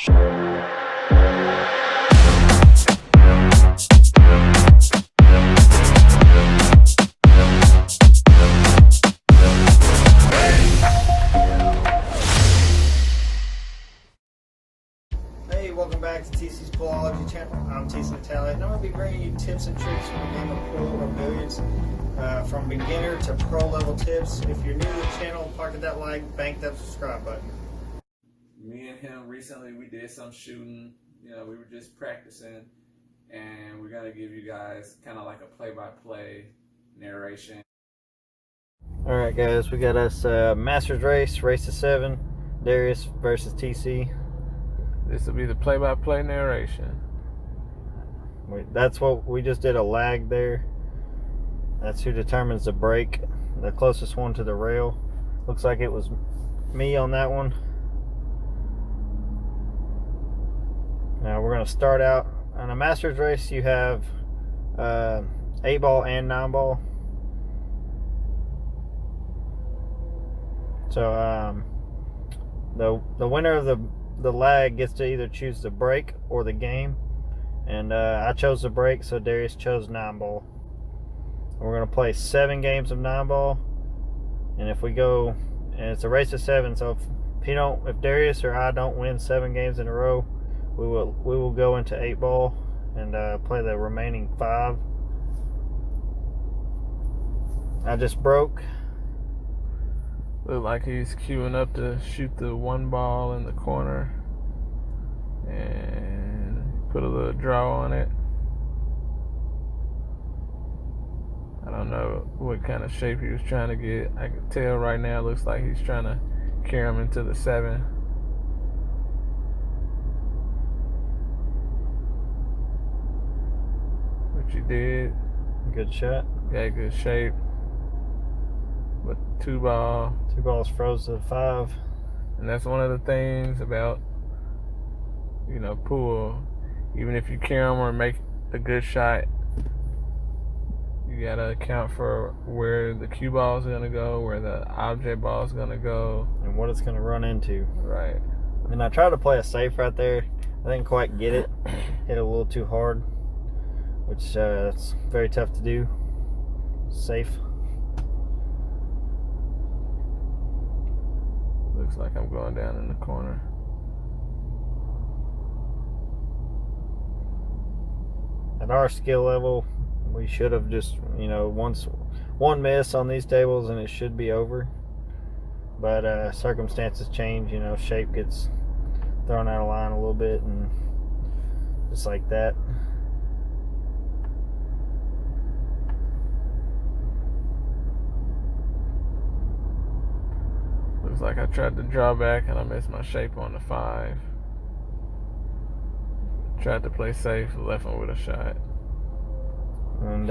Hey, welcome back to TC's Poolology channel. I'm TC Natale, and I'm going to be bringing you tips and tricks from the game of pool or billiards, from beginner to pro level tips. If you're new to the channel, pocket that like, bank that subscribe button. Me and him recently, we did some shooting. You know, we were just practicing, and we're going to give you guys kind of like a play-by-play narration. Alright guys, we got us Masters race to 7, Darius versus TC. This will be the play-by-play narration. That's what we just did, a lag there. That's who determines the break, the closest one to the rail. Looks like it was me on that one. Now we're going to start out on a Masters race. You have 8 ball and 9 ball. So the winner of the lag gets to either choose the break or the game, and I chose the break, so Darius chose 9 ball. We're going to play 7 games of 9 ball, and if we go, and it's a race to 7, so if Darius or I don't win 7 games in a row, we will go into 8 ball and play the remaining 5. I just broke. Look like he's queuing up to shoot the 1 ball in the corner, and put a little draw on it. I don't know what kind of shape he was trying to get. I can tell right now it looks like he's trying to carry him into the 7. Which he did. Good shot. Got good shape. But 2 ball. 2 balls froze to 5. And that's one of the things about, you know, pool. Even if you carry them or make a good shot, you gotta account for where the cue ball is gonna go, where the object ball is gonna go, and what it's gonna run into. Right. And I tried to play a safe right there. I didn't quite get it. Hit it a little too hard, which it's very tough to do. Safe. Looks like I'm going down in the corner. At our skill level, we should have just, you know, one miss on these tables and it should be over. But circumstances change, you know, shape gets thrown out of line a little bit, and just like that. Looks like I tried to draw back and I missed my shape on the 5. Tried to play safe, left him with a shot. And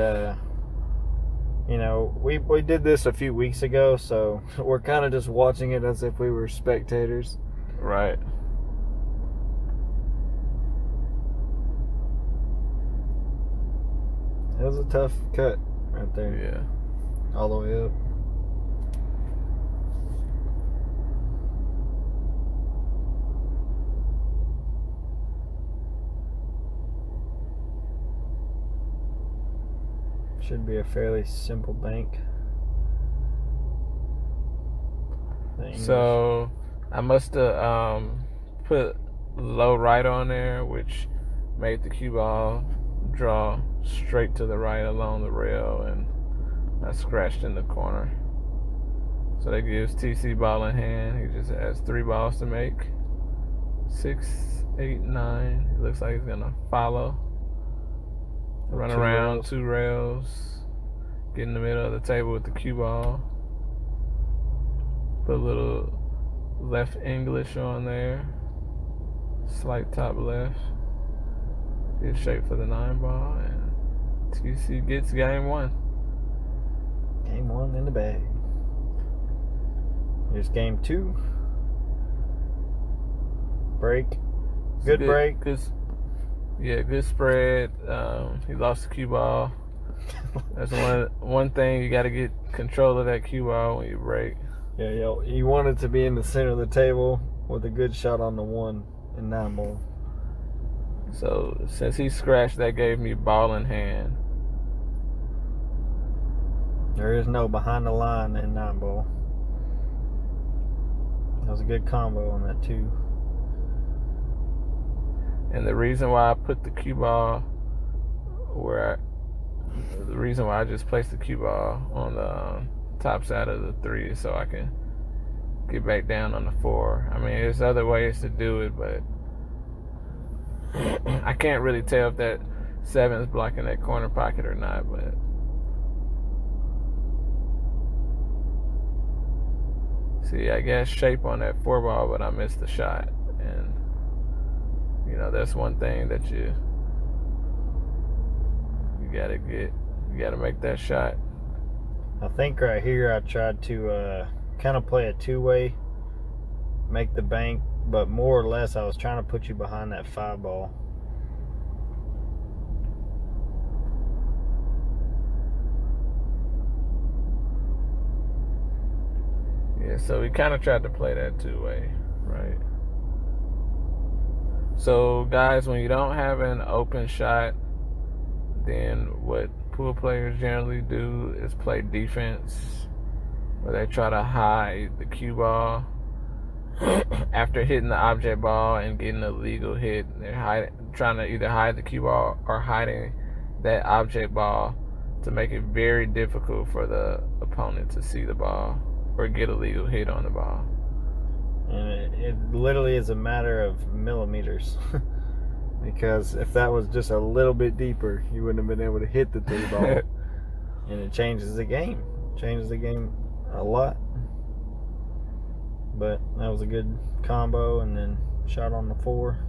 you know, we did this a few weeks ago, so we're kind of just watching it as if we were spectators. Right. It was a tough cut right there. Yeah. All the way up. Should be a fairly simple bank. So I must have put low right on there, which made the cue ball draw straight to the right along the rail, and I scratched in the corner. So that gives TC ball in hand. He just has 3 balls to make. 6, 8, 9. It looks like he's gonna follow. Run around 2 rails, get in the middle of the table with the cue ball, put a little left English on there, slight top left, good shape for the 9 ball, and TC gets game 1. Game 1 in the bag. Here's game 2. Break. Good break. Good spread. He lost the cue ball. That's one thing, you got to get control of that cue ball when you break. Yeah, you want it to be in the center of the table with a good shot on the 1. in 9-ball. So since he scratched, that gave me ball in hand. There is no behind the line in 9-ball. That was a good combo on that too. And the reason why I put the cue ball the reason why I just placed the cue ball on the top side of the 3 is so I can get back down on the 4. I mean, there's other ways to do it, but I can't really tell if that 7 is blocking that corner pocket or not. But see, I got shape on that 4 ball, but I missed the shot. And that's one thing that you gotta get. You gotta make that shot. I think right here I tried to kind of play a 2-way, make the bank, but more or less I was trying to put you behind that 5 ball. Yeah, so we kind of tried to play that 2-way, right? So guys, when you don't have an open shot, then what pool players generally do is play defense, where they try to hide the cue ball after hitting the object ball and getting a legal hit. They're trying to either hide the cue ball or hiding that object ball to make it very difficult for the opponent to see the ball or get a legal hit on the ball. And it literally is a matter of millimeters. Because if that was just a little bit deeper, you wouldn't have been able to hit the 3 ball. And it changes the game. Changes the game a lot. But that was a good combo, and then shot on the 4.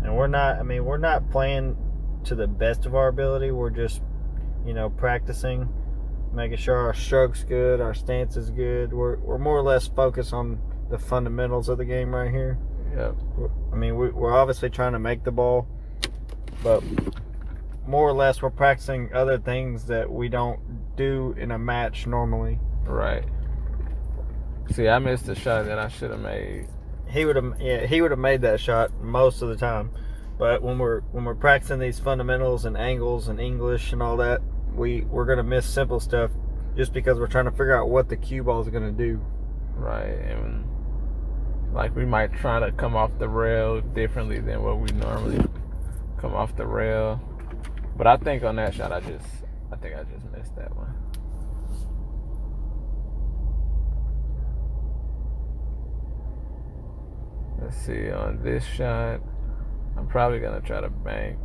And we're not playing to the best of our ability. We're just, practicing, making sure our stroke's good, our stance is good. We're more or less focused on the fundamentals of the game right here. Yep. We're obviously trying to make the ball, but more or less we're practicing other things that we don't do in a match normally. Right. See, I missed a shot that I should have made. He would have made that shot most of the time. But when we're practicing these fundamentals and angles and English and all that, we're gonna miss simple stuff just because we're trying to figure out what the cue ball is gonna do. Right, and like we might try to come off the rail differently than what we normally come off the rail. But I think on that shot, I just missed that one. Let's see, on this shot, I'm probably gonna try to bank.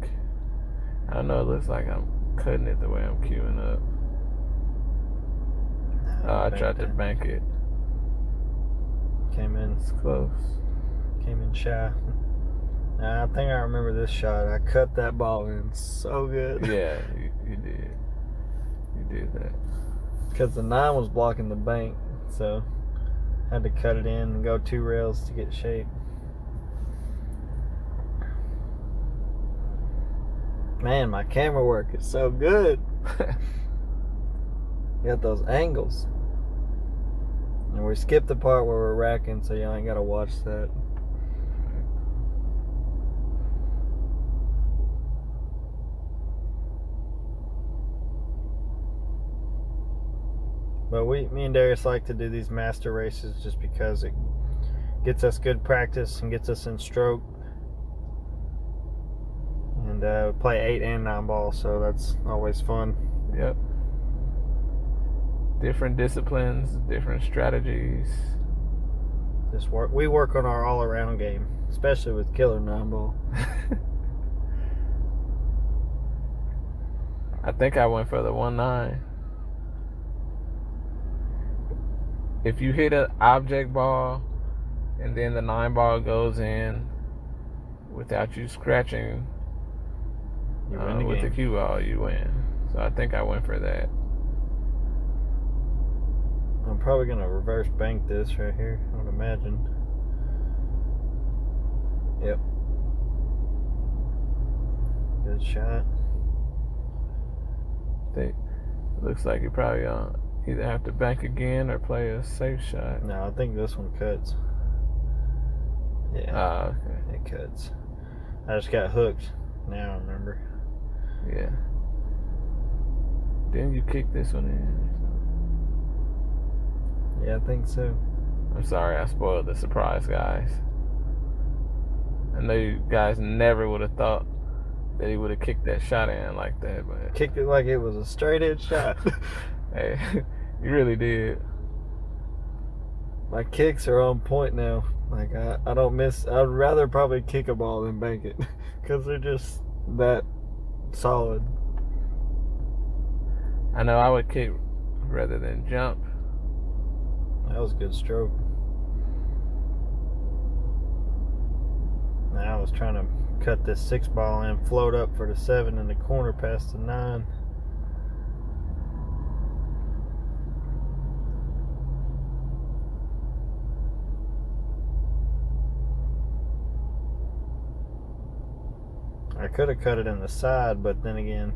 I don't know, it looks like I'm cutting it the way I'm queuing up. I tried to bank it. Came in. It's close. Came in shy. I think I remember this shot. I cut that ball in so good. Yeah, you did. You did that. Because the 9 was blocking the bank, so I had to cut it in and go 2 rails to get shape. Man, my camera work is so good. You got those angles. And we skipped the part where we're racking, so y'all ain't got to watch that. But me and Darius like to do these master races just because it gets us good practice and gets us in stroke. And we play 8 and 9 ball, so that's always fun. Yep. Different disciplines, different strategies. We work on our all-around game, especially with killer 9 ball. I think I went for the 1-9. If you hit an object ball and then the 9 ball goes in without you scratching with the cue ball, you win. So I think I went for that. I'm probably going to reverse bank this right here, I would imagine. Yep. Good shot. It looks like you're probably Either have to bank again or play a safe shot. No, I think this one cuts. Yeah. Okay. It cuts. I just got hooked. Now I remember. Yeah. Didn't you kick this one in? Yeah, I think so. I'm sorry I spoiled the surprise, guys. I know you guys never would have thought that he would have kicked that shot in like that, but kicked it like it was a straight edge shot. Hey, you really did. My kicks are on point now. Like I don't miss. I'd rather probably kick a ball than bank it because they're just that solid. I know I would kick rather than jump. That was a good stroke. Now I was trying to cut this 6 ball in, float up for the 7 in the corner past the 9. I could have cut it in the side, but then again,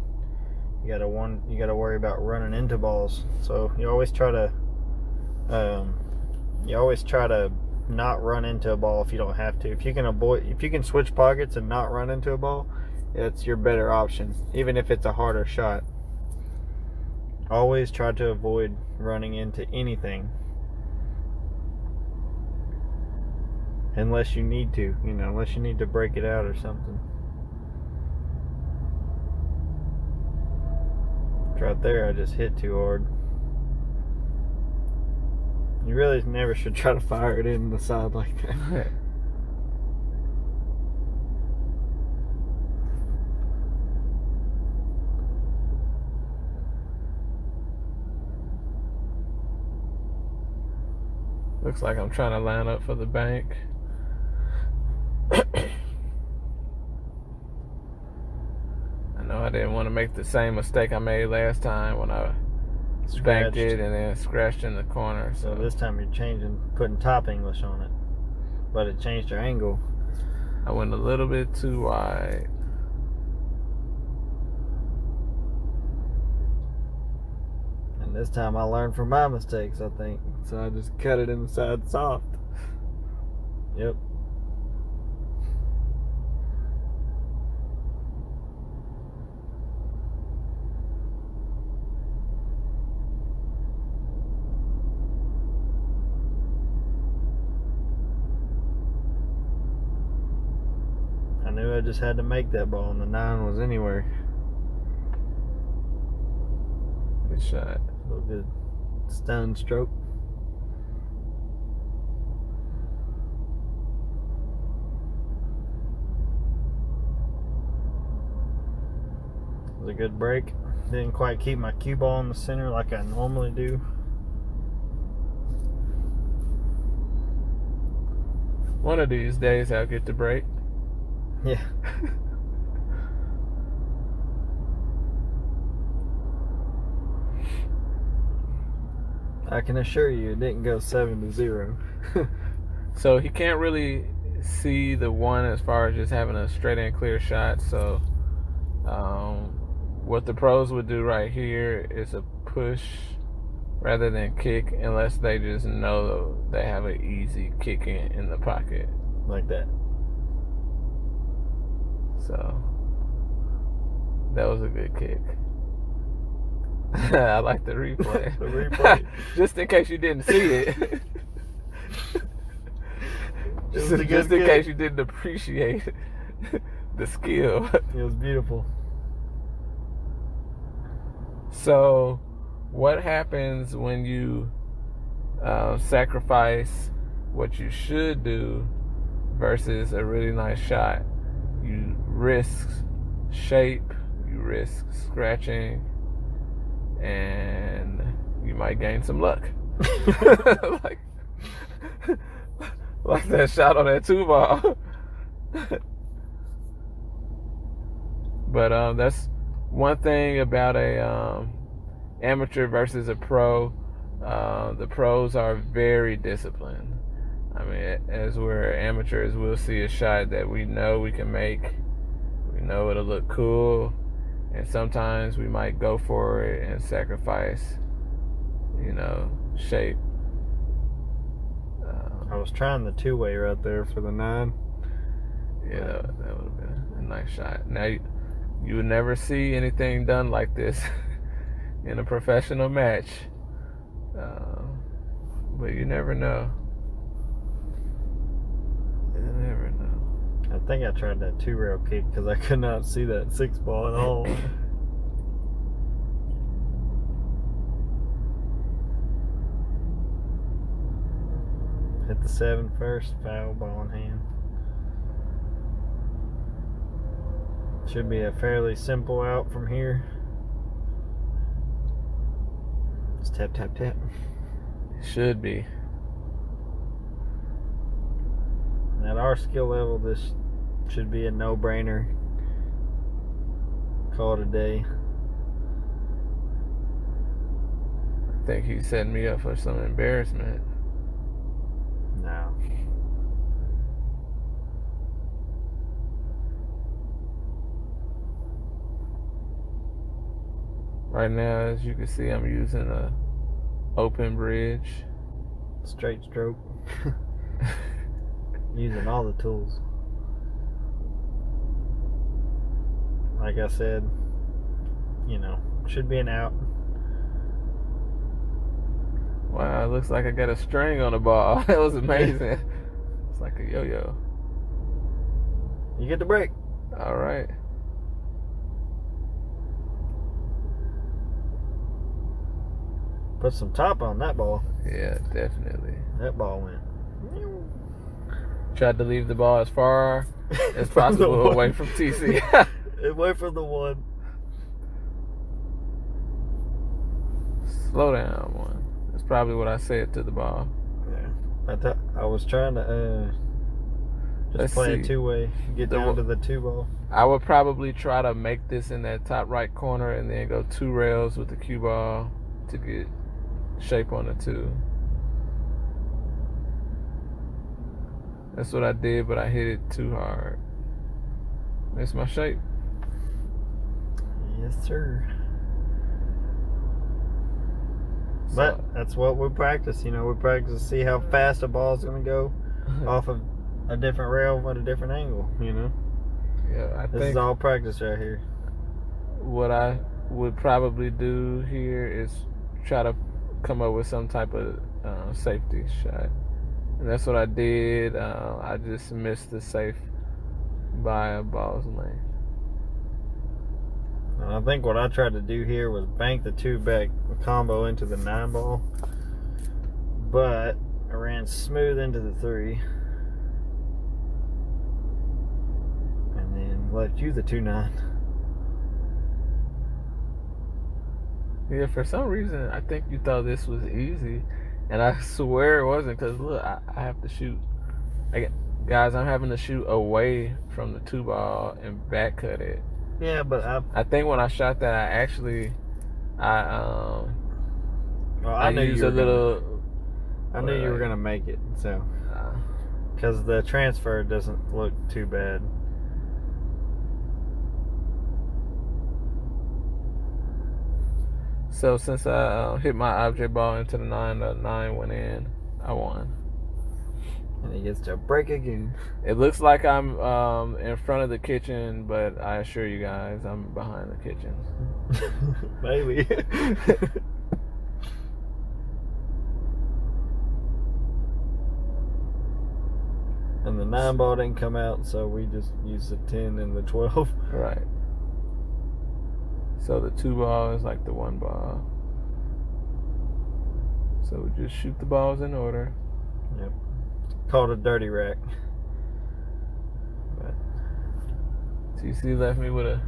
you gotta worry about running into balls. So you always try to not run into a ball if you don't have to. If you can switch pockets and not run into a ball, it's your better option, even if it's a harder shot. Always try to avoid running into anything unless you need to, unless you need to break it out or something. Right there, I just hit too hard. You really never should try to fire it in the side like that. Looks like I'm trying to line up for the bank. I know I didn't want to make the same mistake I made last time when I banked it and then scratched in the corner. So this time you're putting top English on it, but it changed your angle. I went a little bit too wide. And this time I learned from my mistakes, I think. So I just cut it inside soft. Yep. I knew I just had to make that ball, and the 9 was anywhere. Good shot. A little good stone stroke. It was a good break. Didn't quite keep my cue ball in the center like I normally do. One of these days I'll get to break. Yeah. I can assure you it didn't go 7-0. So he can't really see the one as far as just having a straight and clear shot. So what the pros would do right here is a push rather than kick, unless they just know they have an easy kick in the pocket. Like that. So that was a good kick. I like the replay. The replay. Just in case you didn't see it. Just in case you didn't appreciate the skill. It was beautiful. So what happens when you sacrifice what you should do versus a really nice shot? You risk shape, you risk scratching, and you might gain some luck. like that shot on that 2 ball. But that's one thing about a amateur versus a pro. The pros are very disciplined. I mean, as we're amateurs, we'll see a shot that we know we can make. We know it'll look cool. And sometimes we might go for it and sacrifice, shape. I was trying the 2-way right there for the 9. Yeah, that would have been a nice shot. Now, you would never see anything done like this in a professional match. But you never know. You never know. I think I tried that 2-rail kick because I could not see that 6 ball at all. Hit the 7 first, foul, ball in hand. Should be a fairly simple out from here. Just tap, tap, tap. Should be. At our skill level, this should be a no-brainer. Call it a day. I think he's setting me up for some embarrassment. No. Right now, as you can see, I'm using a open bridge. Straight stroke. Using all the tools. Like I said, should be an out. Wow, it looks like I got a string on the ball. That was amazing. It's like a yo-yo. You get the break. All right. Put some top on that ball. Yeah, definitely. That ball went. Tried to leave the ball as far as possible away from TC. Away from the 1. Slow down, one. That's probably what I said to the ball. Yeah. I was trying to just play a 2-way, get down to the 2 ball. I would probably try to make this in that top right corner and then go 2 rails with the cue ball to get shape on the 2. That's what I did, but I hit it too hard. Missed my shape. Yes, sir. But that's what we practice. We practice to see how fast a ball's going to go off of a different rail at a different angle, Yeah, I think this is all practice right here. What I would probably do here is try to come up with some type of safety shot. And that's what I did. I just missed the safe by a ball's length. And I think what I tried to do here was bank the 2 back combo into the 9 ball. But I ran smooth into the 3. And then left you the 2-9. Yeah, for some reason, I think you thought this was easy. And I swear it wasn't, because look, I have to shoot. Guys, I'm having to shoot away from the 2 ball and back cut it. Yeah, but I think when I shot that, I knew used you a little. I knew you were gonna make it, so because the transfer doesn't look too bad. So since I hit my object ball into the 9, the 9 went in. I won. And he gets to break again. It looks like I'm in front of the kitchen, but I assure you guys, I'm behind the kitchen. Maybe. And the 9 ball didn't come out, so we just used the 10 and the 12. Right. So the 2 ball is like the 1 ball. So we just shoot the balls in order. Yep. Called a dirty rack. But TC left me with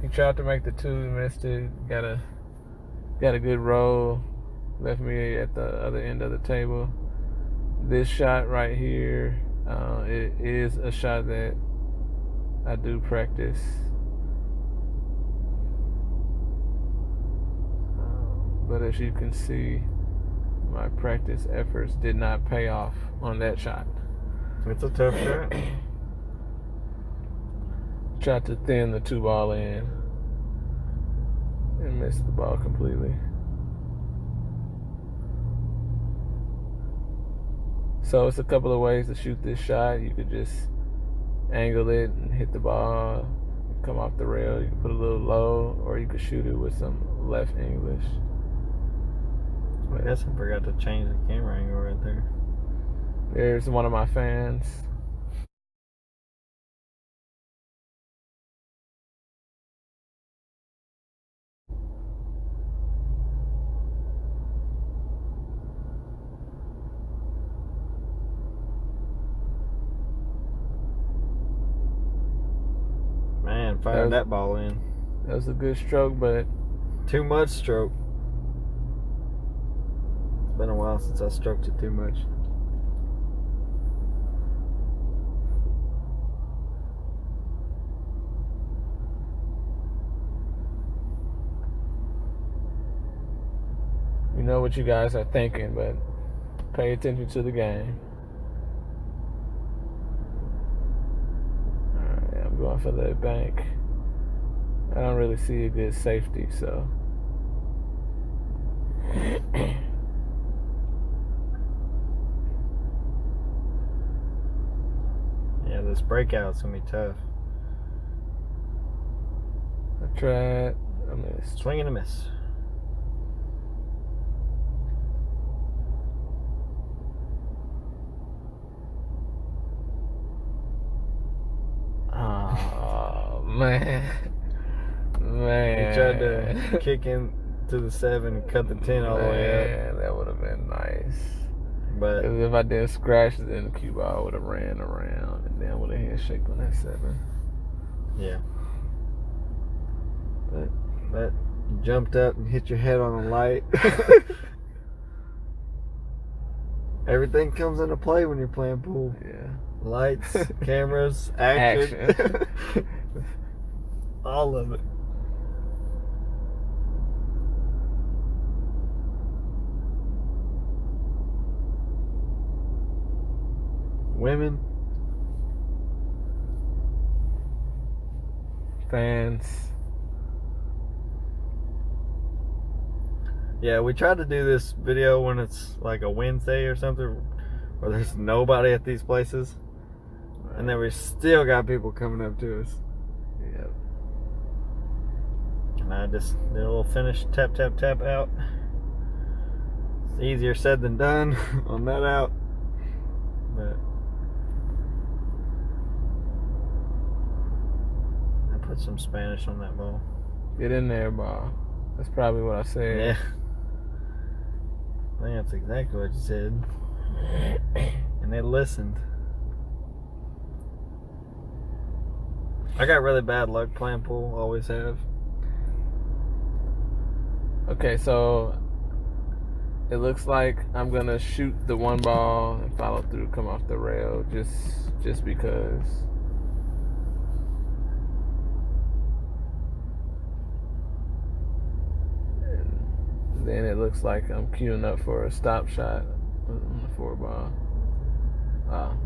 he tried to make the 2, missed it. Got a good roll. Left me at the other end of the table. This shot right here, it is a shot that I do practice. But as you can see, my practice efforts did not pay off on that shot. it's a tough shot. Tried to thin the 2 ball in and missed the ball completely. So it's a couple of ways to shoot this shot. You could just angle it and hit the ball, come off the rail. You can put a little low, or you could shoot it with some left English. I guess I forgot to change the camera angle right there. There's one of my fans. Man, fired that ball in. That was a good stroke, but too much stroke. It's been a while since I stroked it too much. you know what you guys are thinking, but pay attention to the game. Alright, I'm going for the bank. I don't really see a good safety, so. Yeah, this breakout's gonna be tough. I tried. I missed. Swing and a miss. Oh, man. He tried to kick into the 7 and cut the 10 all the way up. That would have been nice. But if I didn't scratch it, then the cue ball would have ran around and then would have hit shake on that 7. Yeah. But you jumped up and hit your head on a light. Everything comes into play when you're playing pool. Yeah. Lights, cameras, action. All of it. Women. Fans. Yeah, we tried to do this video when it's like a Wednesday or something where there's nobody at these places. Right. And then we still got people coming up to us. Yep. And I just did a little finish, tap, tap, tap out. It's easier said than done on that out. But I put some Spanish on that ball. Get in there, ball. That's probably what I said. Yeah. I think that's exactly what you said. And they listened. I got really bad luck playing pool, always have. Okay, so it looks like I'm gonna shoot the one ball and follow through, come off the rail, just because. And then it looks like I'm queuing up for a stop shot on the 4 ball.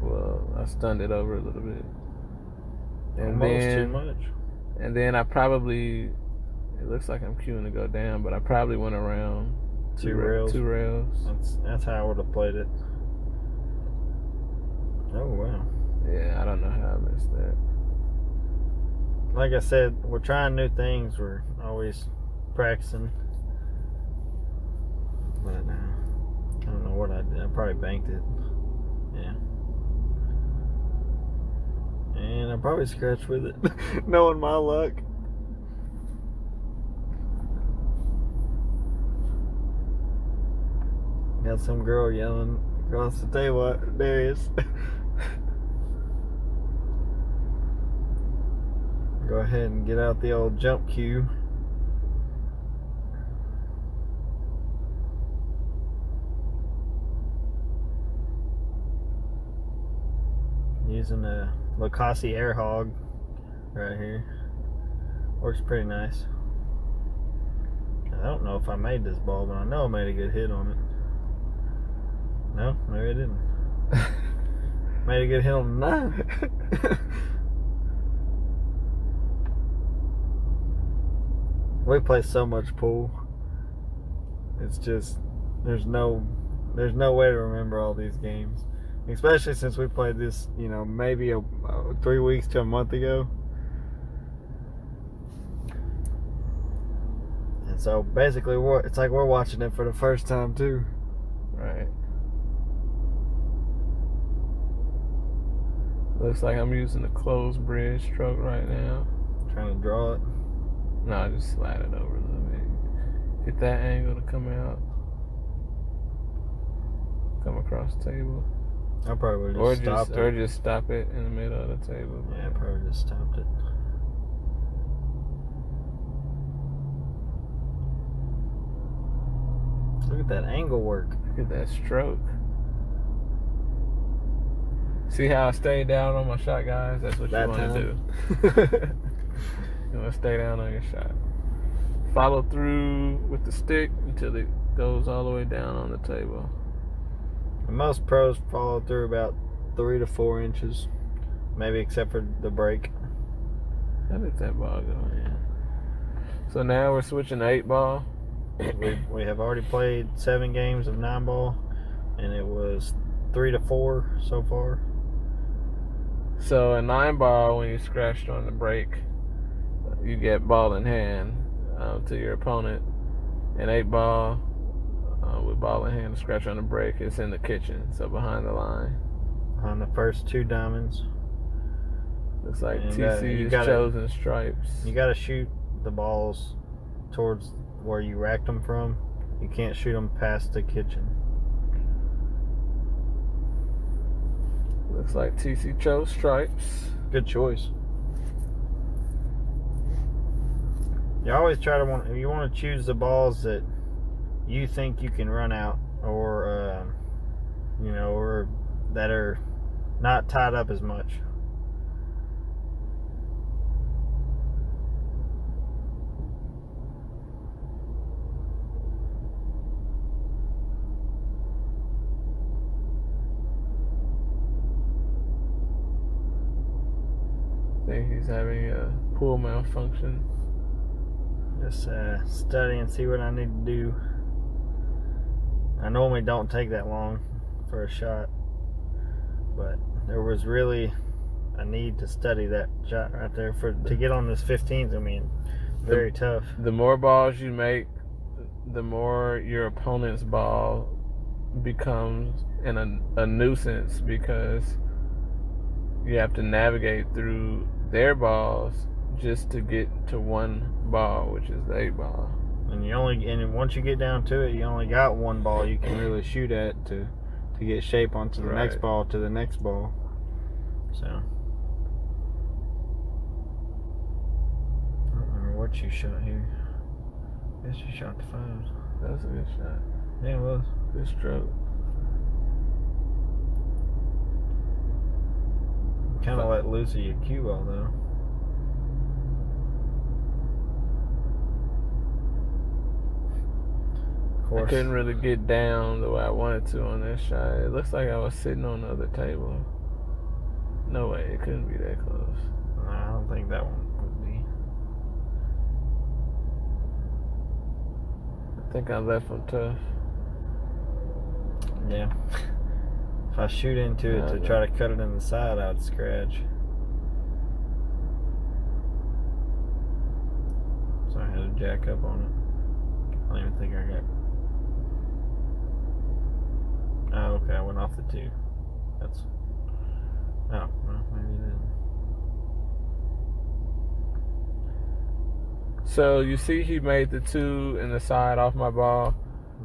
Well, I stunned it over a little bit. And almost too much. And then I probably, it looks like I'm queuing to go down, but I probably went around two rails. That's how I would have played it. Oh, wow. Yeah, I don't know how I missed that. Like I said, we're trying new things. We're always practicing. But I don't know what I did. I probably banked it. Yeah. And I probably scratched with it, knowing my luck. Got some girl yelling across the table at Darius. Go ahead and get out the old jump cue. Using a Lacossi Air Hog right here. Works pretty nice. I don't know if I made this ball, but I know I made a good hit on it. No, maybe I didn't. Made a good hit on the 9. We play so much pool. It's just there's no way to remember all these games. especially since we played this, maybe 3 weeks to a month ago. And so basically, it's like we're watching it for the first time too. Right. Looks like I'm using the closed bridge stroke right now. Trying to draw it. No, I just slide it over a little bit. Hit that angle to come out. Come across the table. I probably would have just stopped it. Or just stop it in the middle of the table. Yeah, I probably just stopped it. Look at that angle work. Look at that stroke. See how I stayed down on my shot, guys? That's what you want to do. You want to stay down on your shot. Follow through with the stick until it goes all the way down on the table. Most pros follow through about 3 to 4 inches, maybe except for the break. How did that ball go in? So now we're switching to 8-ball. We have already played 7 games of 9-ball, and it was 3 to 4 so far. So a 9-ball, when you scratched on the break, you get ball in hand to your opponent. An 8-ball with ball in hand, scratch on the break, it's in the kitchen, so behind the line. On the first 2 diamonds. Looks like TC is chosen stripes. You got to shoot the balls towards where you racked them from. You can't shoot them past the kitchen. Looks like TC chose stripes. Good choice. You always try to you want to choose the balls that you think you can run out, or or that are not tied up as much. I think he's having a pool malfunction. Just study and see what I need to do. I normally don't take that long for a shot, but there was really a need to study that shot right there to get on this 15th. I mean, very tough. The more balls you make, the more your opponent's ball becomes a nuisance, because you have to navigate through their balls just to get to one ball, which is the 8-ball. And once you get down to it, you only got one ball you can really shoot at to get shape onto the next ball to the next ball. So I don't remember what you shot here. I guess you shot the 5s. That was a good shot. Yeah, it was. Good stroke. Kind of let loose of your cue ball though. I couldn't really get down the way I wanted to on that shot. It looks like I was sitting on the other table. No way, it couldn't be that close. No, I don't think that one would be. I think I left him tough. Yeah. If I shoot into it to try to cut it in the side, I'd scratch. So I had to jack up on it. I don't even think I got. Oh, okay, I went off the 2. That's. Oh, well, maybe it didn't. So you see, he made the 2 in the side off my ball.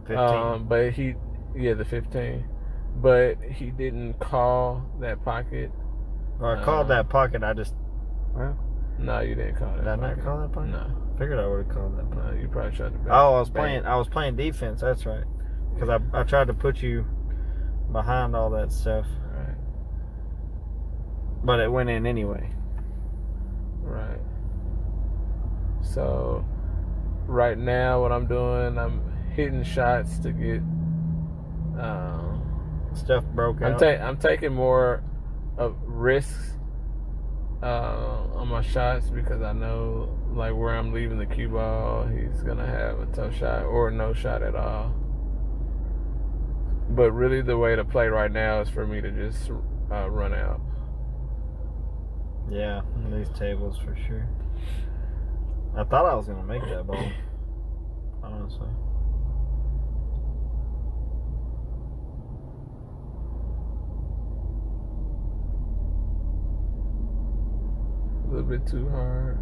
15. But the 15. But he didn't call that pocket. Well, I called that pocket. I just. Well. No, you didn't call that. Did I not call that pocket? No. Figured I would have called that pocket. No, you probably tried to. I was playing defense. That's right. Because I tried to put you behind all that stuff. Right. But it went in anyway. Right. So, right now, what I'm doing, I'm hitting shots to get stuff broke out. I'm taking more of risks on my shots, because I know, like, where I'm leaving the cue ball, he's gonna have a tough shot or no shot at all. But really, the way to play right now is for me to just run out. Yeah, these tables for sure. I thought I was gonna make that ball, honestly. A little bit too hard.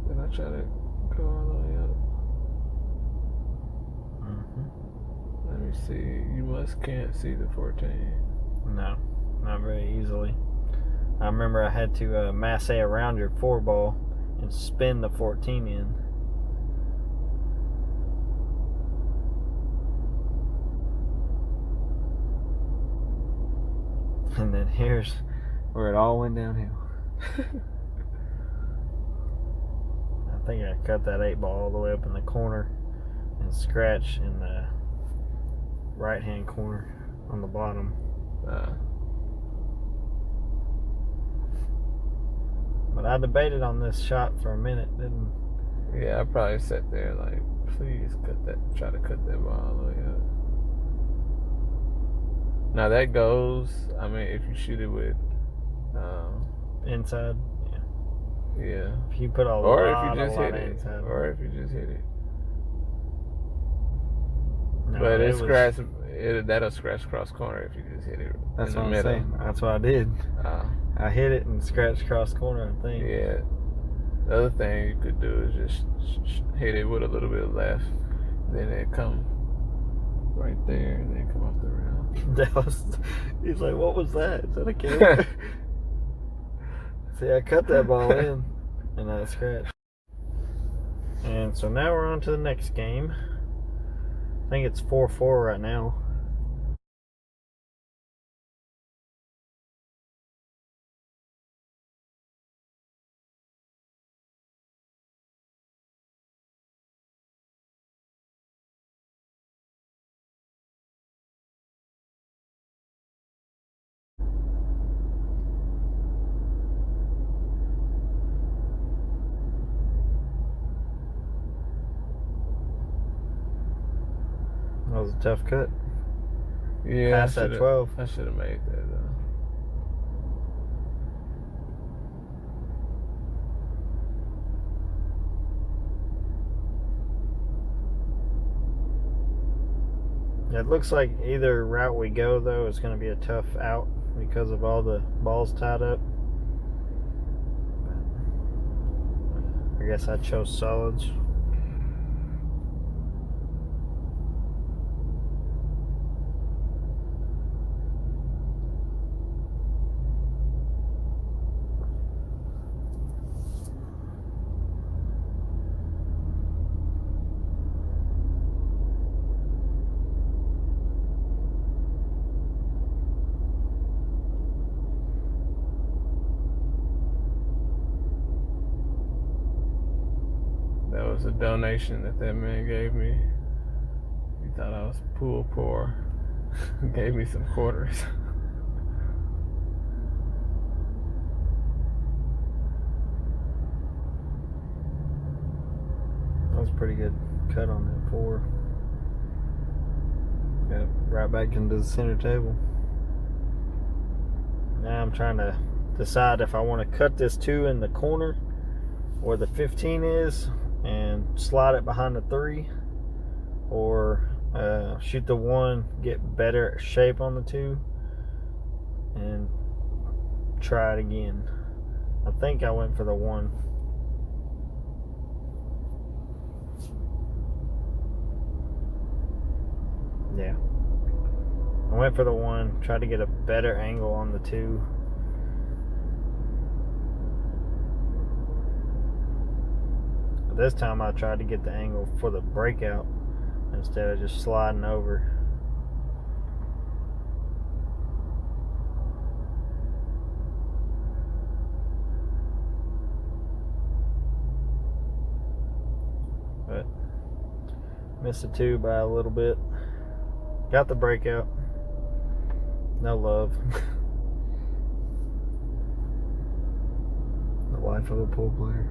Then I try to go all the way up. Mm-hmm. Let me see. You can't see the 14. No, not very easily. I remember I had to masse around your 4 ball and spin the 14 in. And then here's where it all went downhill. I think I cut that 8 ball all the way up in the corner and scratch in the right hand corner on the bottom. But I debated on this shot for a minute, didn't? Yeah, I probably sat there like, please try to cut that ball all the way up. Now that goes, I mean, if you shoot it with inside. Yeah. If you put a or lot, if you just hit it. inside. Or if you just hit it. No, but that'll scratch cross corner if you just hit it. That's in what the I'm middle. saying. That's what I did. I hit it and scratched cross corner, I think. Yeah. The other thing you could do is just hit it with a little bit of left. Then it come right there and then come off the rail. He's like, what was that? Is that a camera? See, I cut that ball in and I scratched. And so now we're on to the next game. I think it's 4-4 right now. That was a tough cut. Yeah, Past that 12. I should have made that though. It looks like either route we go, though, is going to be a tough out because of all the balls tied up. I guess I chose solids. That was a donation that man gave me. He thought I was pool poor. Gave me some quarters. That was a pretty good cut on that 4. Got right back into the center table. Now I'm trying to decide if I want to cut this 2 in the corner where the 15 is and slide it behind the 3, or shoot the 1, get better shape on the 2, and try it again. I think I went for the 1. Yeah. I went for the 1, tried to get a better angle on the 2. But this time I tried to get the angle for the breakout instead of just sliding over. But Missed the two by a little bit. Got the breakout. No love. The life of a pool player.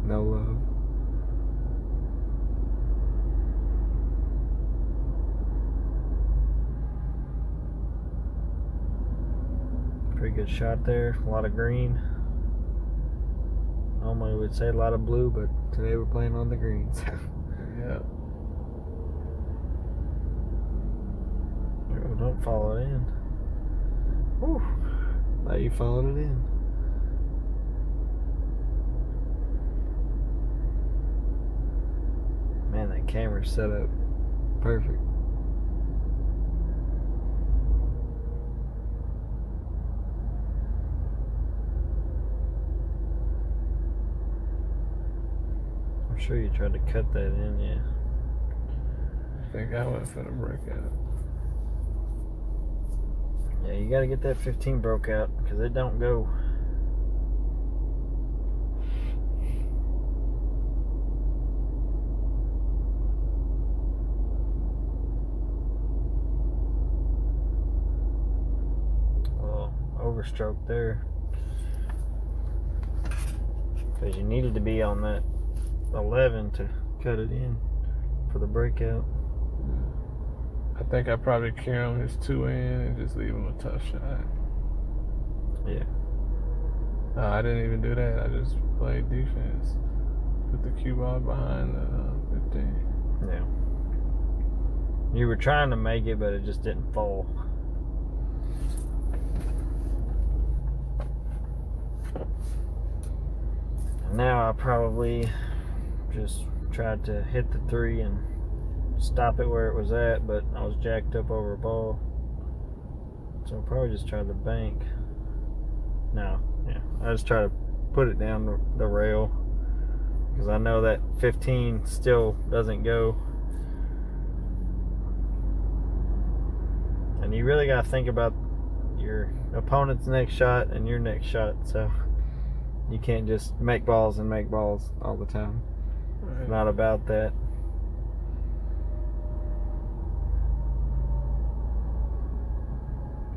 No love. Pretty good shot there. A lot of green. Normally we would say a lot of blue, but today we're playing on the greens. Yeah. Oh, don't follow it in. Whew. Now you followed it in. Man, that camera's set up perfect. I'm sure you tried to cut that in, yeah. I think I went for the breakout. Yeah, you gotta get that 15 broke out, because it don't go. Well, overstroke there. Because you needed to be on that 11 to cut it in for the breakout. I think I probably carry him his 2 in and just leave him a tough shot. Yeah. No, I didn't even do that. I just played defense. Put the cue ball behind the 15. Yeah. You were trying to make it, but it just didn't fall. Now I probably just tried to hit the 3 and stop it where it was at, but I was jacked up over a ball. So I'll probably just try to bank. No, yeah. I just try to put it down the rail, because I know that 15 still doesn't go. And you really got to think about your opponent's next shot and your next shot. So you can't just make balls all the time. Right. It's not about that.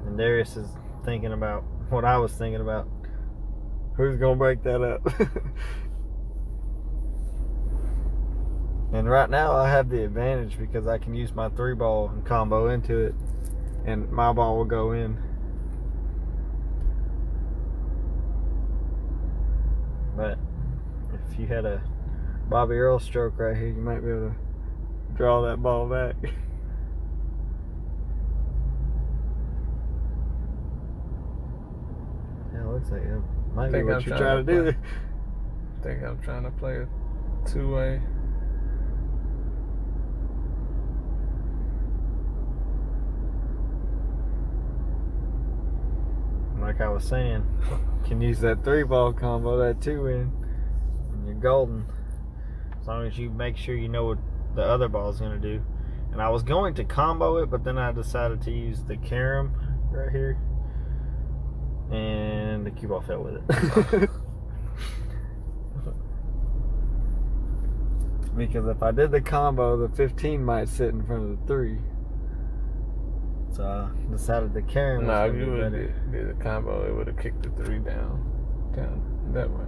And Darius is thinking about what I was thinking about. Who's going to break that up? And right now I have the advantage because I can use my 3 ball and combo into it, and my ball will go in. But if you had a Bobby Earl stroke right here, you might be able to draw that ball back. Yeah, it looks like it might be what you're trying to do. I think I'm trying to play a 2-way. Like I was saying, you can use that 3 ball combo, that 2 in, and you're golden. As long as you make sure you know what the other ball is going to do. And I was going to combo it, but then I decided to use the carom right here, and the cue ball fell with it. Because if I did the combo, the 15 might sit in front of the 3. So I decided the carom was going to be better. Did a combo, it would have kicked the 3 down that way.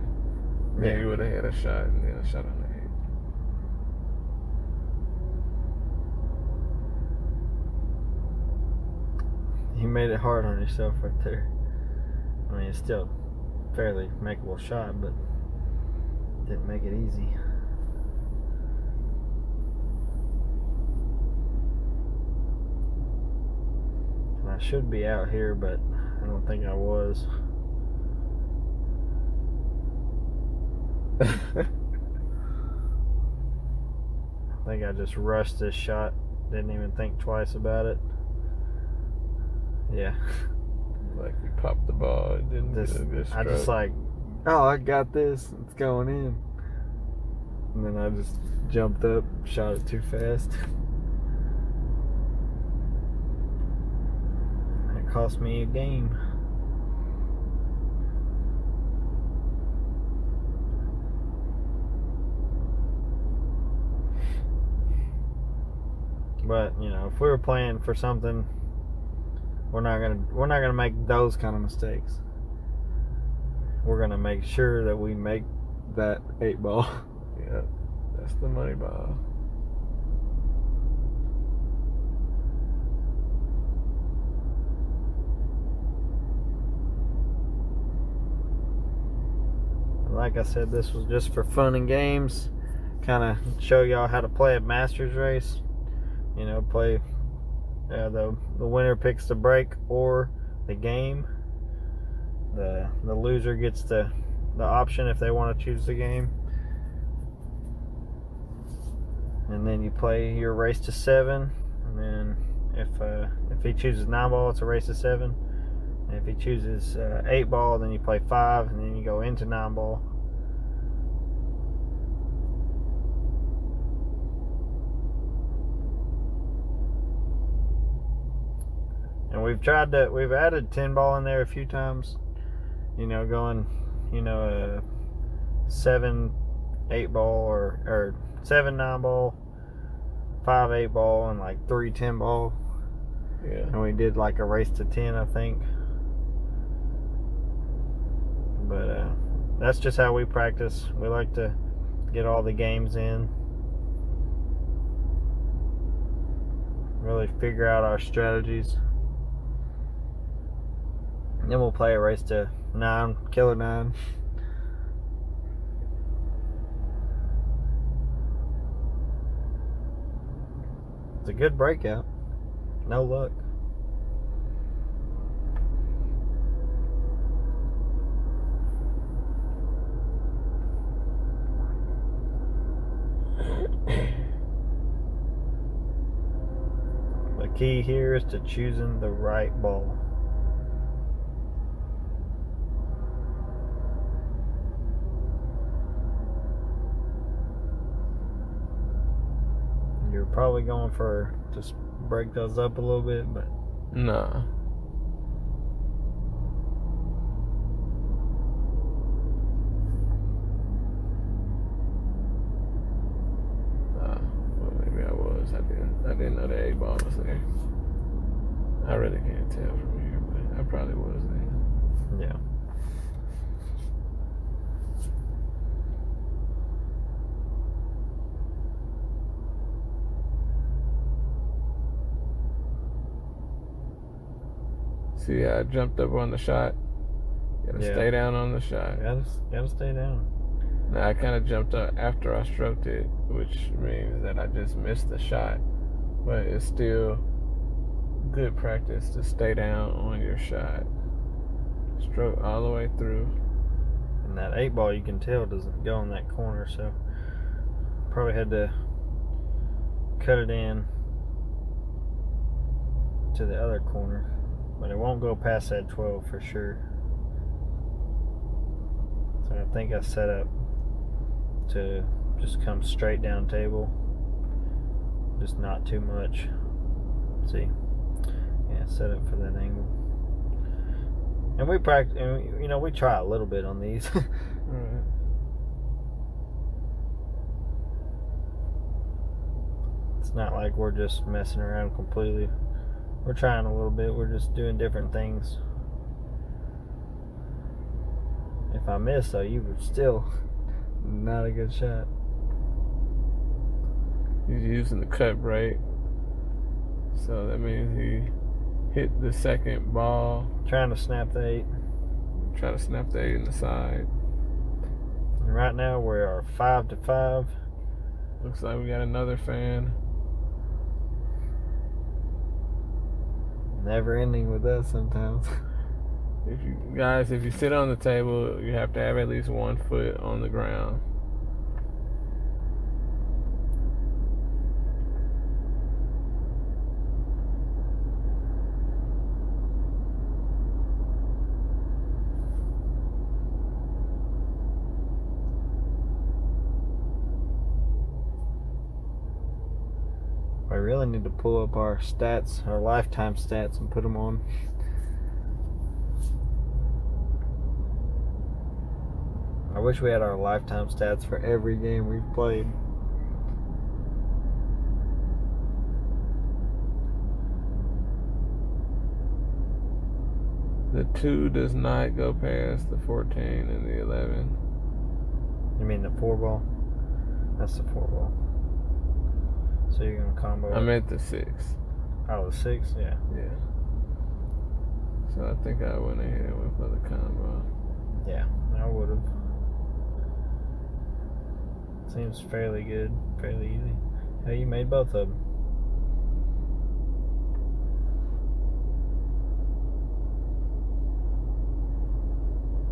Yeah, you would have had a shot and then a shot on the 8. You made it hard on yourself right there. I mean, it's still a fairly makeable shot, but didn't make it easy. And I should be out here, but I don't think I was. I think I just rushed this shot. Didn't even think twice about it. Yeah. Like you popped the ball, it didn't get a good stroke. I just like, oh, I got this. It's going in. And then I just jumped up, shot it too fast. That cost me a game. But if we were playing for something, we're not gonna make those kind of mistakes. We're gonna make sure that we make that 8-ball. Yeah, that's the money ball. Like I said, this was just for fun and games. Kind of show y'all how to play a Masters race. Play the winner picks the break or the game. The loser gets the option if they want to choose the game. And then you play your race to 7. And then if he chooses 9-ball, it's a race to 7. And if he chooses 8-ball, then you play 5, and then you go into 9-ball. And we've added 10-ball in there a few times. Going, 7 8-ball or 7 9-ball, 5 8-ball, and like 3 10-ball. Yeah. And we did like a race to 10, I think. But that's just how we practice. We like to get all the games in. Really figure out our strategies. And then we'll play a race to 9, killer 9. It's a good breakout. No luck. The key here is to choosing the right ball. You're probably going for just break those up a little bit, but no. Well, maybe I was. I didn't know the 8-ball was there. I really can't tell from here, but I probably was there. Yeah. See, I jumped up on the shot. Gotta stay down on the shot. Gotta stay down. Now, I kind of jumped up after I stroked it, which means that I just missed the shot. But it's still good practice to stay down on your shot. Stroke all the way through. And that 8-ball, you can tell, doesn't go in that corner, so probably had to cut it in to the other corner. But it won't go past that 12 for sure. So I think I set up to just come straight down table. Just not too much. Let's see. Yeah, set up for that angle. And we practice, we try a little bit on these. Right. It's not like we're just messing around completely. We're trying a little bit. We're just doing different things. If I miss, though, you were still not a good shot. He's using the cut break. So that means he hit the second ball. Trying to snap the 8. Try to snap the 8 in the side. And right now we are 5-5. Looks like we got another fan. Never ending with us sometimes. If you sit on the table, you have to have at least 1 foot on the ground. I really need to pull up our stats, our lifetime stats, and put them on. I wish we had our lifetime stats for every game we've played. The 2 does not go past the 14 and the 11. You mean the 4 ball? That's the 4 ball. So you're gonna combo. I meant the 6. Oh, the 6, yeah. Yeah. So I think I went ahead and went for the combo. Yeah, I would have. Seems fairly good, fairly easy. Hey, you made both of them.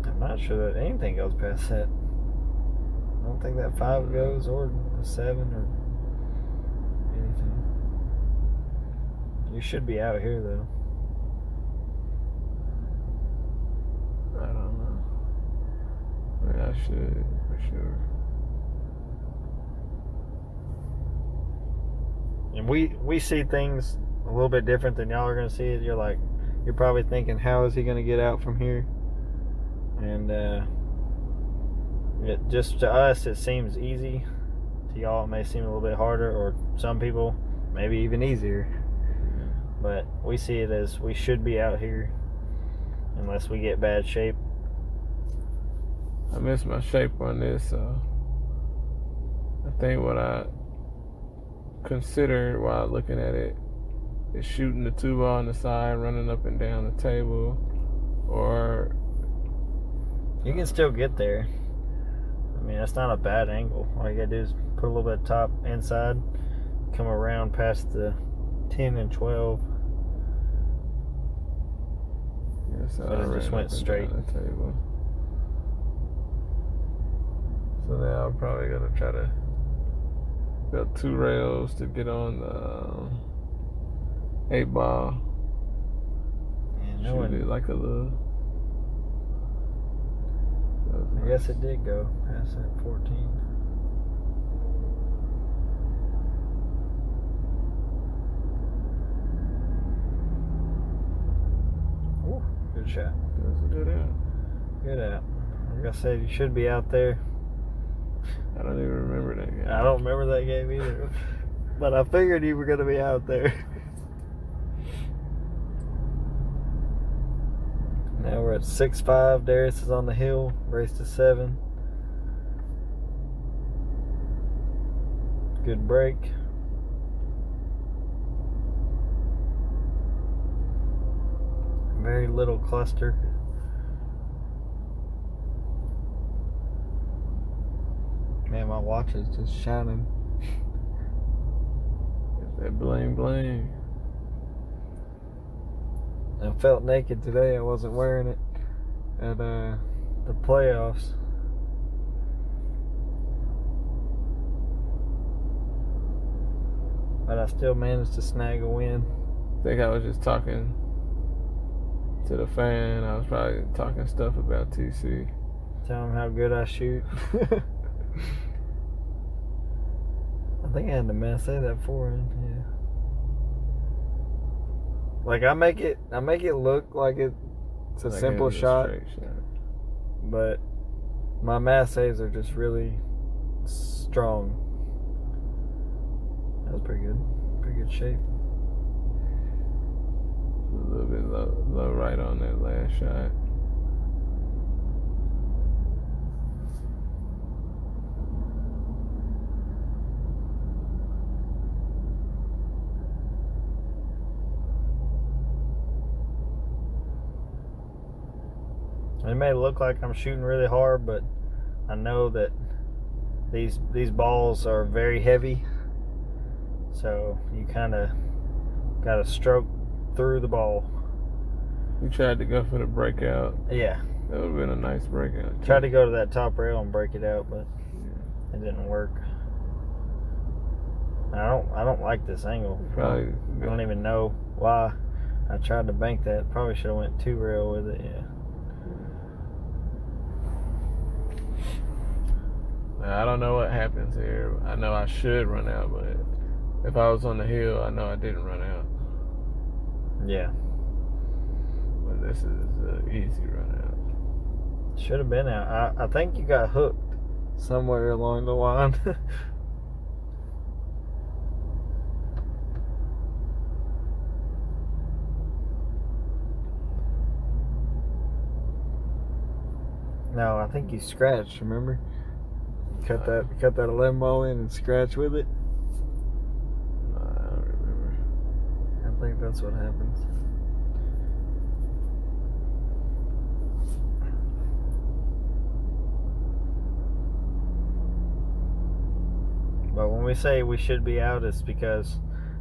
I'm not sure that anything goes past that. I don't think that 5 goes, or the 7, or anything. You should be out here, though. I don't know. I mean, I should, for sure. And we see things a little bit different than y'all are going to see it. You're probably thinking, how is he going to get out from here? And just to us, it seems easy. To y'all, it may seem a little bit harder, or some people, maybe even easier. But we see it as we should be out here unless we get bad shape. I missed my shape on this, so I think what I considered while looking at it is shooting the 2 ball on the side, running up and down the table, or you can still get there. I mean, that's not a bad angle. All you gotta do is put a little bit of top inside, come around past the 10 and 12. Yes, But it just went straight. The table. So now I'm probably gonna try to build 2 rails to get on the 8 ball. And Shoot it like a little. I guess it did go past that 14. Ooh, good shot. That's a good out. Good out. Like I said, you should be out there. I don't even remember that game. I don't remember that game either. But I figured you were going to be out there. Now we're at 6-5. Darius is on the hill. Race to 7. Good break. Very little cluster. Man, my watch is just shining. It's that bling bling. I felt naked today. I wasn't wearing it at the playoffs. But I still managed to snag a win. I think I was just talking to the fan. I was probably talking stuff about TC. Tell him how good I shoot. I think I had to say that forehand, yeah. Like I make it look like it's a simple shot, but my massays are just really strong. That was pretty good shape. A little bit low right on that last shot. It may look like I'm shooting really hard, but I know that these balls are very heavy, so you kind of got to stroke through the ball. You tried to go for the breakout. Yeah, that would have been a nice breakout. Tried to go to that top rail and break it out, but it didn't work. I don't like this angle. Probably I don't even know why I tried to bank that. Probably should have went 2 rail with it. Yeah. I don't know what happens here. I know I should run out, but if I was on the hill, I know I didn't run out. Yeah. But this is an easy run out. Should have been out. I think you got hooked somewhere along the line. No, I think you scratched. Remember? Cut that 11 ball in and scratch with it. I don't remember. I think that's what happens. But when we say we should be out, it's because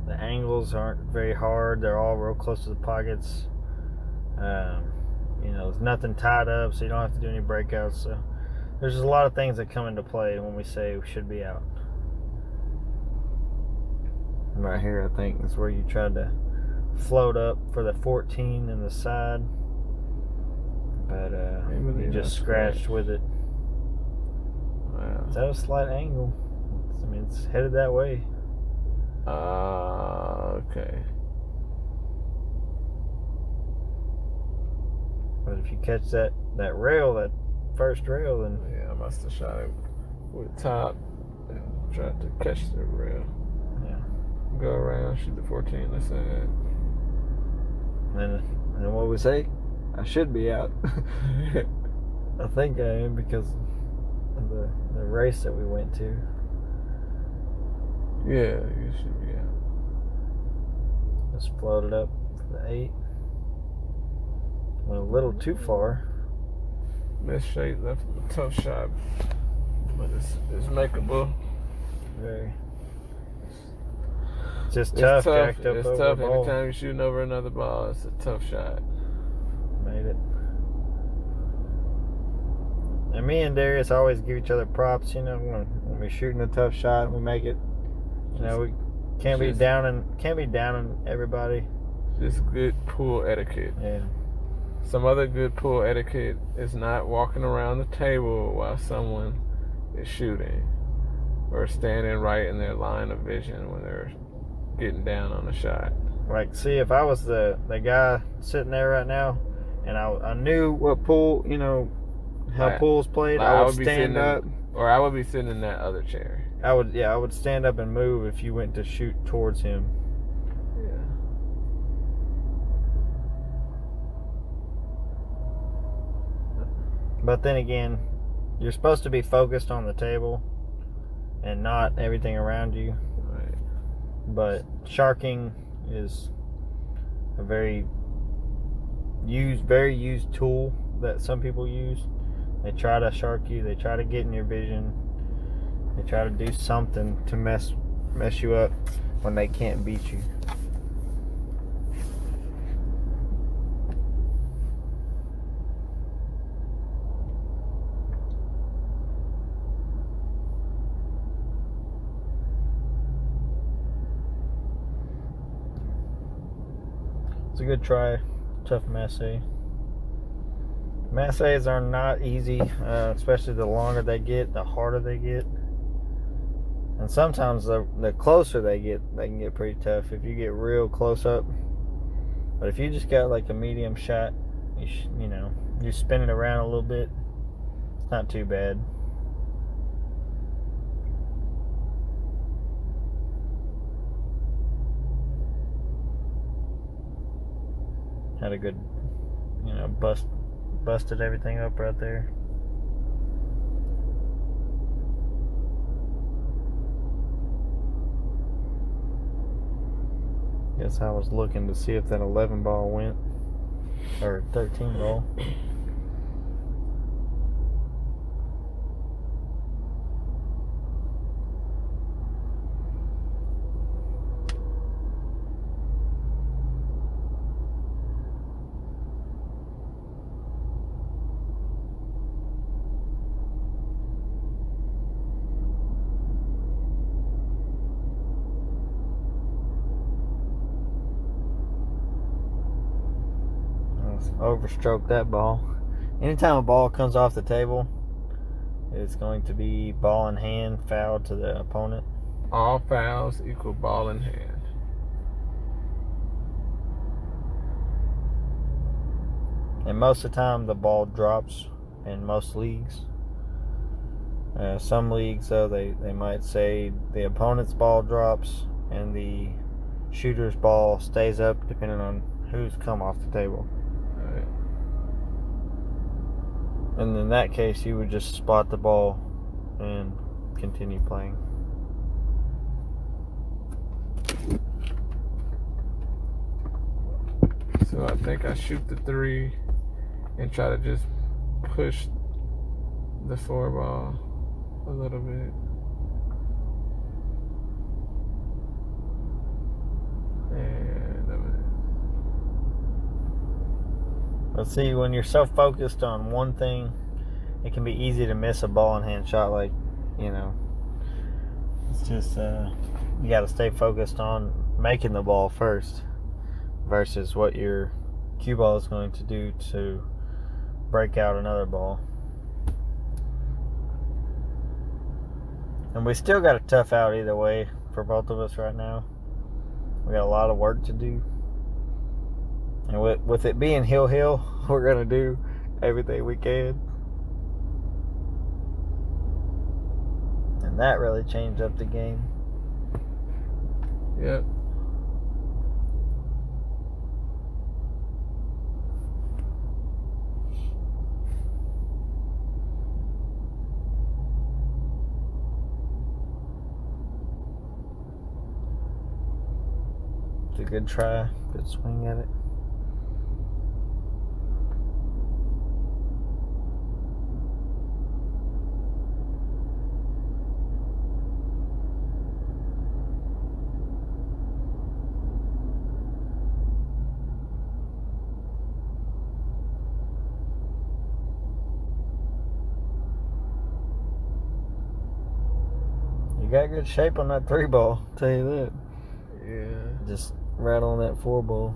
the angles aren't very hard. They're all real close to the pockets. There's nothing tied up, so you don't have to do any breakouts. So there's just a lot of things that come into play when we say we should be out. Right here, I think, is where you tried to float up for the 14 in the side. But you just scratched with it. Wow. Is that a slight angle? It's headed that way. Okay. But if you catch that rail, that first rail, then yeah, I must have shot it with the top and tried to catch the rail. Yeah. Go around, shoot the 14. Let's say that. And then what we say? I should be out. I think I am because of the race that we went to. Yeah, you should be out. Just floated up for the 8. Went a little too far. Missed shape, left a tough shot, but it's makeable. Very. It's just tough. Jacked up it's over tough. the ball. Anytime you're shooting over another ball, it's a tough shot. Made it. And me and Darius always give each other props. When we're shooting a tough shot, we make it. We can't be downing everybody. Just good pool etiquette. Yeah. Some other good pool etiquette is not walking around the table while someone is shooting, or standing right in their line of vision when they're getting down on the shot. Like, see, if I was the guy sitting there right now, and I knew what pool, how pools played, I would stand up. Or I would be sitting in that other chair. I would stand up and move if you went to shoot towards him. Yeah. But then again, you're supposed to be focused on the table and not everything around you. Right. But sharking is a very used tool that some people use. They try to shark you. They try to get in your vision. They try to do something to mess you up when they can't beat you. It's a good try. Tough masse. Masses are not easy, especially the longer they get, the harder they get. And sometimes the closer they can get pretty tough if you get real close up. But if you just got like a medium shot, you spin it around a little bit, it's not too bad. Had a good, busted everything up right there. Guess I was looking to see if that 11 ball went, or 13 ball. Overstroke that ball. Anytime a ball comes off the table, it's going to be ball in hand, foul to the opponent. All fouls equal ball in hand. And most of the time, the ball drops in most leagues. Some leagues, though, they might say the opponent's ball drops and the shooter's ball stays up, depending on who's come off the table. And in that case, you would just spot the ball and continue playing. So I think I shoot the 3 and try to just push the 4 ball a little bit. But see, when you're so focused on one thing, it can be easy to miss a ball in hand shot. Like, it's just you got to stay focused on making the ball first versus what your cue ball is going to do to break out another ball. And we still got a tough out either way for both of us right now. We got a lot of work to do. And with it being hill, we're going to do everything we can. And that really changed up the game. Yep. It's a good try, good swing at it. You got good shape on that 3 ball, I'll tell you that. Yeah. Just right on that 4 ball.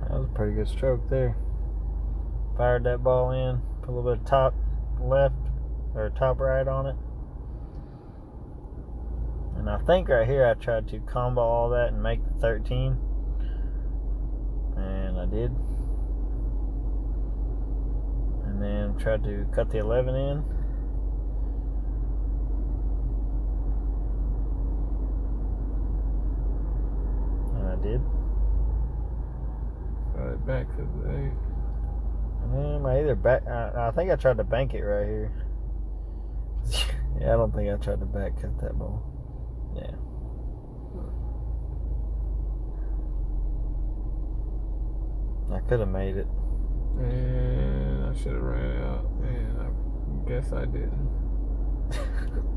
That was a pretty good stroke there. Fired that ball in, put a little bit of top left or top right on it. And I think right here I tried to combo all that and make the 13. And I did. And then tried to cut the 11 in. And I did. Got it back to the 8. I think I tried to bank it right here. Yeah, I don't think I tried to back cut that ball. Yeah. I could have made it. And I should have ran it out. And I guess I didn't.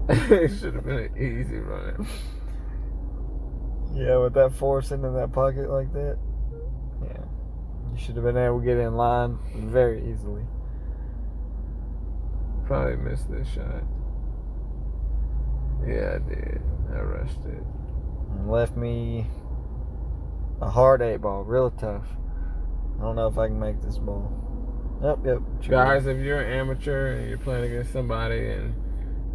It should have been an easy run. Yeah, with that force into that pocket like that. Yeah. You should have been able to get in line very easily. Probably missed this shot. Yeah, I did. I rushed it. And left me a hard 8 ball, real tough. I don't know if I can make this ball. Yep. Guys, if you're an amateur and you're playing against somebody and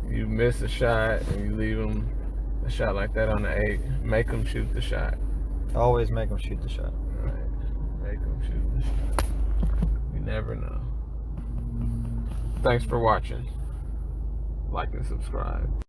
you miss a shot and you leave them a shot like that on the 8, make them shoot the shot. Always make them shoot the shot. Right. Make them shoot the shot. You never know. Thanks for watching. Like and subscribe.